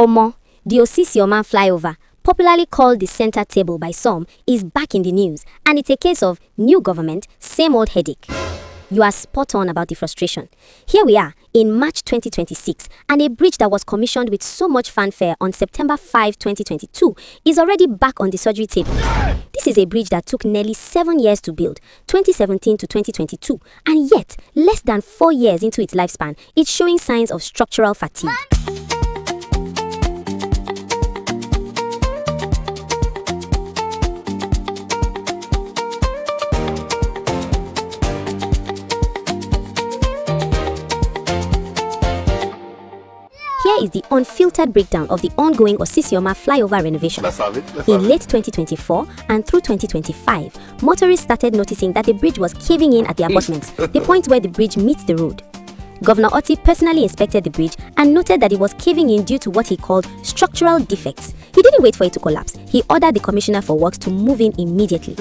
Omo, the Osisioma Flyover, popularly called the center table by some, is back in the news, and it's a case of new government, same old headache. You are spot on about the frustration. Here we are in March 2026, and a bridge that was commissioned with so much fanfare on September 5, 2022 is already back on the surgery table. This is a bridge that took nearly 7 years to build, 2017 to 2022, and yet, less than 4 years into its lifespan, it's showing signs of structural fatigue. Here is the unfiltered breakdown of the ongoing Osisioma Flyover renovation. In late 2024 and through 2025, motorists started noticing that the bridge was caving in at the abutments, the point where the bridge meets the road. Governor Otti personally inspected the bridge and noted that it was caving in due to what he called structural defects. He didn't wait for it to collapse. He ordered the Commissioner for Works to move in immediately.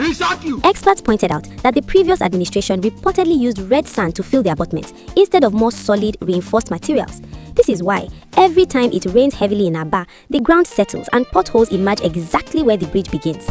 Experts pointed out that the previous administration reportedly used red sand to fill the abutments instead of more solid, reinforced materials. This is why, every time it rains heavily in Aba, the ground settles and potholes emerge exactly where the bridge begins.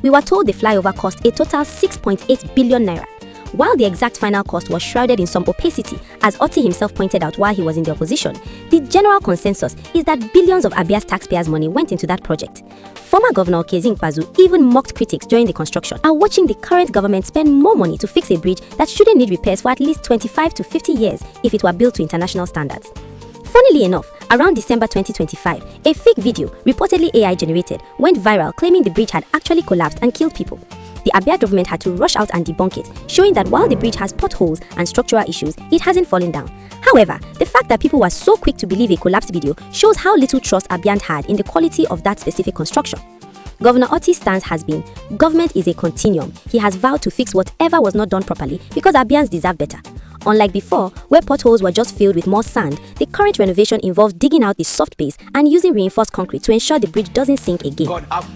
We were told the flyover cost a total 6.8 billion naira. While the exact final cost was shrouded in some opacity, as Otti himself pointed out while he was in the opposition, the general consensus is that billions of Abia's taxpayers' money went into that project. Former Governor Ikpeazu even mocked critics during the construction and watching the current government spend more money to fix a bridge that shouldn't need repairs for at least 25 to 50 years if it were built to international standards. Funnily enough, around December 2025, a fake video, reportedly AI generated, went viral claiming the bridge had actually collapsed and killed people. The Abia government had to rush out and debunk it, showing that while the bridge has potholes and structural issues, it hasn't fallen down. However, the fact that people were so quick to believe a collapsed video shows how little trust Abian had in the quality of that specific construction. Governor Otti's stance has been, government is a continuum. He has vowed to fix whatever was not done properly because Abians deserve better. Unlike before, where potholes were just filled with more sand, the current renovation involves digging out the soft base and using reinforced concrete to ensure the bridge doesn't sink again.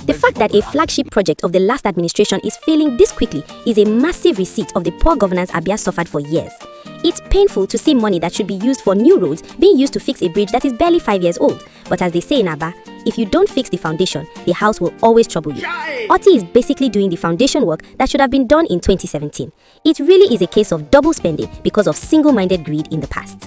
The fact that a flagship project of the last administration is failing this quickly is a massive receipt of the poor governance Abia suffered for years. It's painful to see money that should be used for new roads being used to fix a bridge that is barely 5 years old. But as they say in Aba, if you don't fix the foundation, the house will always trouble you. Otti is basically doing the foundation work that should have been done in 2017. It really is a case of double spending because of single-minded greed in the past.